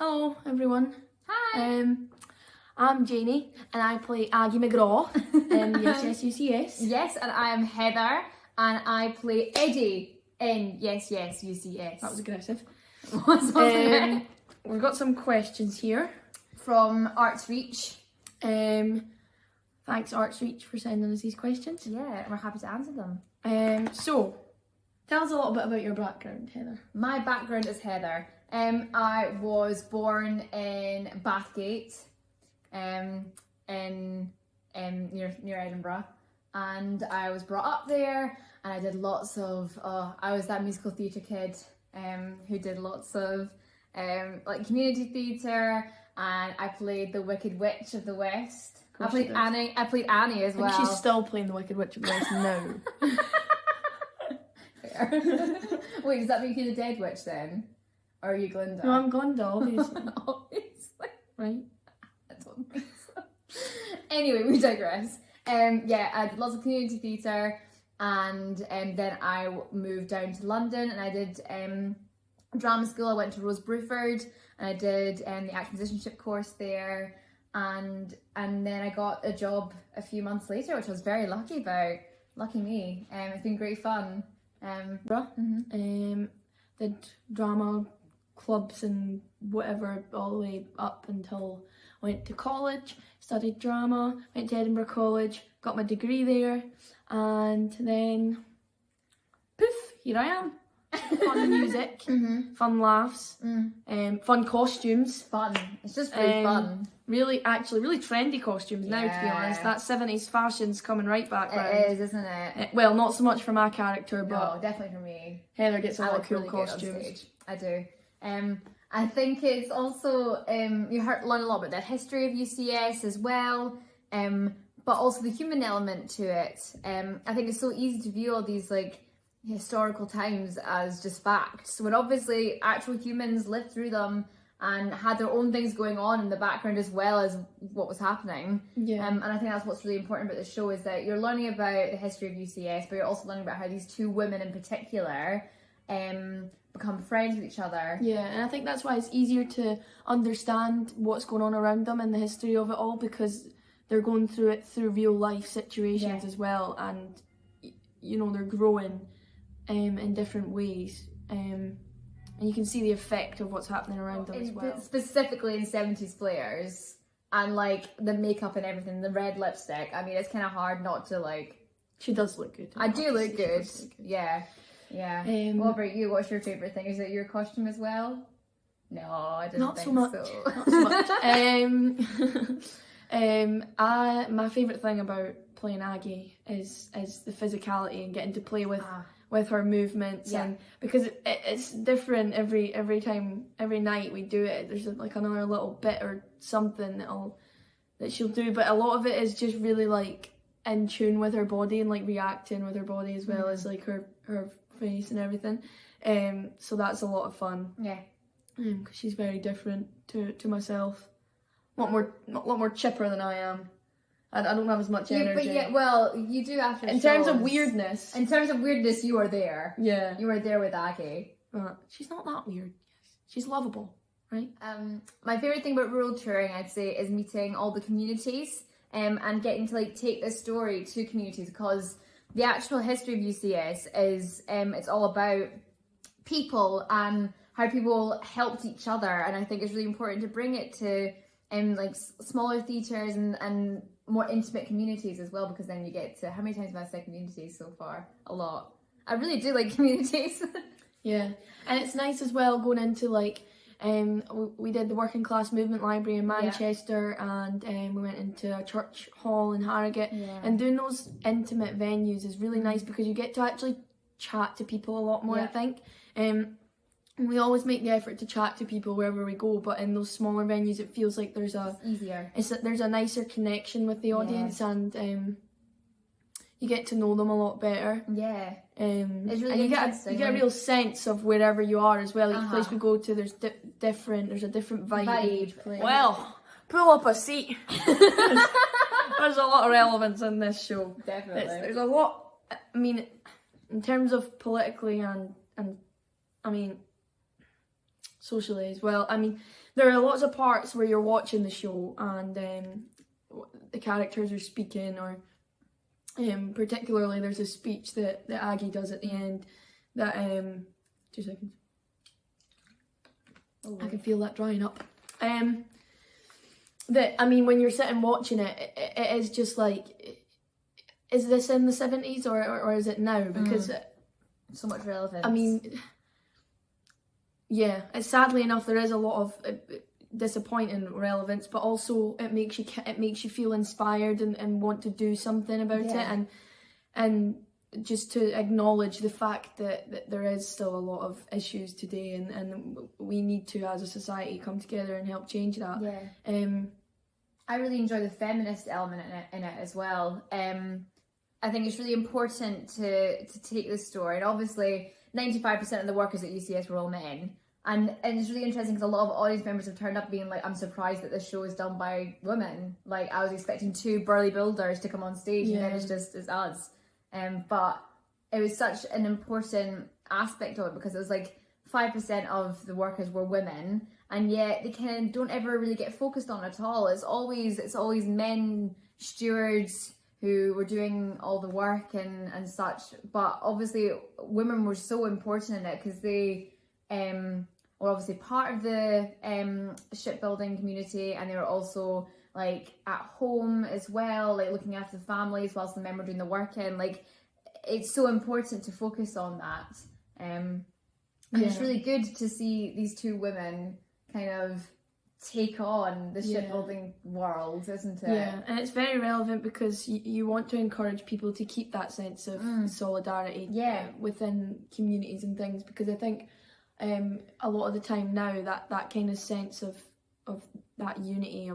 Hello everyone. Hi. I'm Janie and I play Aggy McGraw in U.C.S. U.C.S. Yes, and I am Heather and I play Eddie in Yes, U.C.S. That was aggressive. Wasn't it? We've got some questions here. From Artsreach. Thanks Artsreach for sending us these questions. Yeah, we're happy to answer them. So, tell us a little bit about your background, Heather. My background is Heather. I was born in Bathgate, near Edinburgh, and I was brought up there, and I did lots of. I was that musical theatre kid, who did lots of, like community theatre, and I played the Wicked Witch of the West. I played Annie. I played Annie as well. I think she's still playing the Wicked Witch of the West now. Fair. Wait, does that make you the Dead Witch then? Or are you Glinda? No, I'm Glinda, obviously. Obviously. Right? I don't think so. Anyway, we digress. Yeah, I did lots of community theatre, and then I moved down to London and I did drama school. I went to Rose Bruford and I did the acting musicianship course there, and then I got a job a few months later, which I was very lucky about. Lucky me. It's been great fun. Did drama clubs and whatever all the way up until I went to college, studied drama, went to Edinburgh College, got my degree there, and then poof, here I am. Fun music, fun laughs, fun costumes. Fun. It's just really fun. Really trendy costumes now, to be honest. That 70s fashion's coming right back round. It is, isn't it? Well, not so much for my character, but no, definitely for me. Heather gets a lot of cool really good on costumes. stage. I do. I think it's also you learn a lot about the history of UCS as well, but also the human element to it. I think it's so easy to view all these like historical times as just facts, when obviously actual humans lived through them and had their own things going on in the background as well as what was happening. Yeah. And I think that's what's really important about the show, is that you're learning about the history of UCS, but you're also learning about how these two women in particular become friends with each other. Yeah, and I think that's why it's easier to understand what's going on around them and the history of it all, because they're going through it through real life situations as well, and you know, they're growing in different ways, and you can see the effect of what's happening around them as well. Specifically in 70s flares, and like the makeup and everything, the red lipstick. I mean, it's kind of hard not to like. She does look good. I do look good. Yeah. What about you? What's your favourite thing? Is it your costume as well? No, I didn't think so. Not so much. My favourite thing about playing Aggie is the physicality and getting to play with her movements, and because it's different every time, every night we do it. There's like another little bit or something that she'll do, but a lot of it is just really like in tune with her body and like reacting with her body as well as like her face and everything. So that's a lot of fun. Yeah. Because she's very different to myself. A lot more chipper than I am. I don't have as much energy. But yeah, well, you do after in terms of weirdness. In terms of weirdness, you are there. Yeah. You were there with Aggie. She's not that weird. She's lovable, right? My favourite thing about rural touring, I'd say, is meeting all the communities and getting to like take this story to communities, because the actual history of UCS is it's all about people and how people helped each other, and I think it's really important to bring it to like smaller theatres and more intimate communities as well, because then you get to, how many times have I said communities so far? A lot. I really do like communities. Yeah, and it's nice as well going into like we did the Working Class Movement Library in Manchester, and we went into a church hall in Harrogate, and doing those intimate venues is really nice because you get to actually chat to people a lot more, I think. We always make the effort to chat to people wherever we go, but in those smaller venues it feels like there's a nicer connection with the audience, and you get to know them a lot better. Yeah. It's really interesting. You get a real sense of wherever you are as well. Each place we go to, there's a different vibe. Well, pull up a seat. There's a lot of relevance in this show. Definitely. There's a lot. I mean, in terms of politically and I mean socially as well. I mean, there are lots of parts where you're watching the show and the characters are speaking, or particularly there's a speech that Aggie does at the end that 2 seconds. Oh, I can feel that drying up. That, I mean, when you're sitting watching it, it is just like, is this in the 70s or is it now? Because so much relevance. I mean, yeah, sadly enough, there is a lot of disappointing relevance, but also it makes you feel inspired and want to do something about it, and just to acknowledge the fact that there is still a lot of issues today, and we need to, as a society, come together and help change that. I really enjoy the feminist element in it as well. I think it's really important to take this story, and obviously 95% of the workers at UCS were all men, and it's really interesting because a lot of audience members have turned up being like, I'm surprised that this show is done by women. Like, I was expecting 2 burly builders to come on stage, and then it's us. But it was such an important aspect of it because it was like 5% of the workers were women, and yet they kind of don't ever really get focused on it at all. It's always men stewards who were doing all the work and such. But obviously women were so important in it because they were obviously part of the shipbuilding community, and they were also like at home as well, like looking after the families whilst the men were doing the work. And like, it's so important to focus on that. And it's really good to see these 2 women kind of take on the shipbuilding world, isn't it? Yeah, and it's very relevant because you want to encourage people to keep that sense of solidarity within communities and things, because I think a lot of the time now that kind of sense of that unity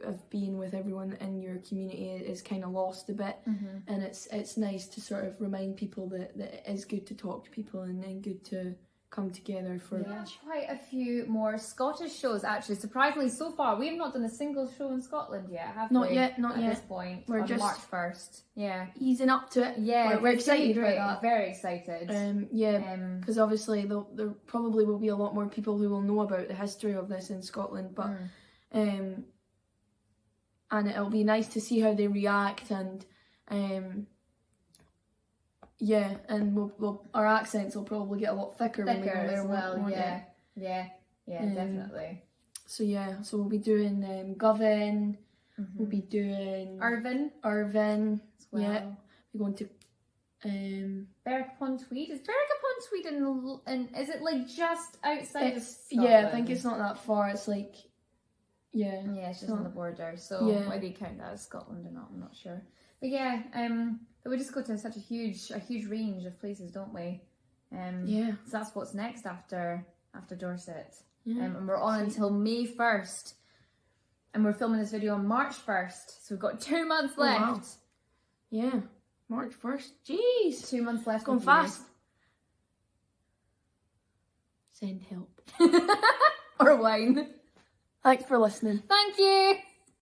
of being with everyone in your community is kind of lost a bit, and it's nice to sort of remind people that it is good to talk to people and good to come together for quite a few more Scottish shows actually. Surprisingly, so far we have not done a single show in Scotland yet, have not we? Yet at this point. We're on just March 1st. Easing up to it. We're excited about that. Very excited. Because obviously there probably will be a lot more people who will know about the history of this in Scotland, but and it'll be nice to see how they react, and and we'll our accents will probably get a lot thicker when we go there as well. Definitely. So we'll be doing Govan. We'll be doing Irvin as well. We're going to Berwick upon Tweed. Is Berwick upon Tweed and is it like just outside of Scotland? Yeah, I think it's not that far. It's like it's just on the border. So whether you count that as Scotland or not, I'm not sure. But but we just go to such a huge range of places, don't we? So that's what's next after Dorset. And we're on until May 1st. And we're filming this video on March 1st. So we've got 2 months left. Wow. Yeah. March 1st. Jeez. 2 months left. It's going fast. Send help. Or wine. Thanks for listening. Thank you.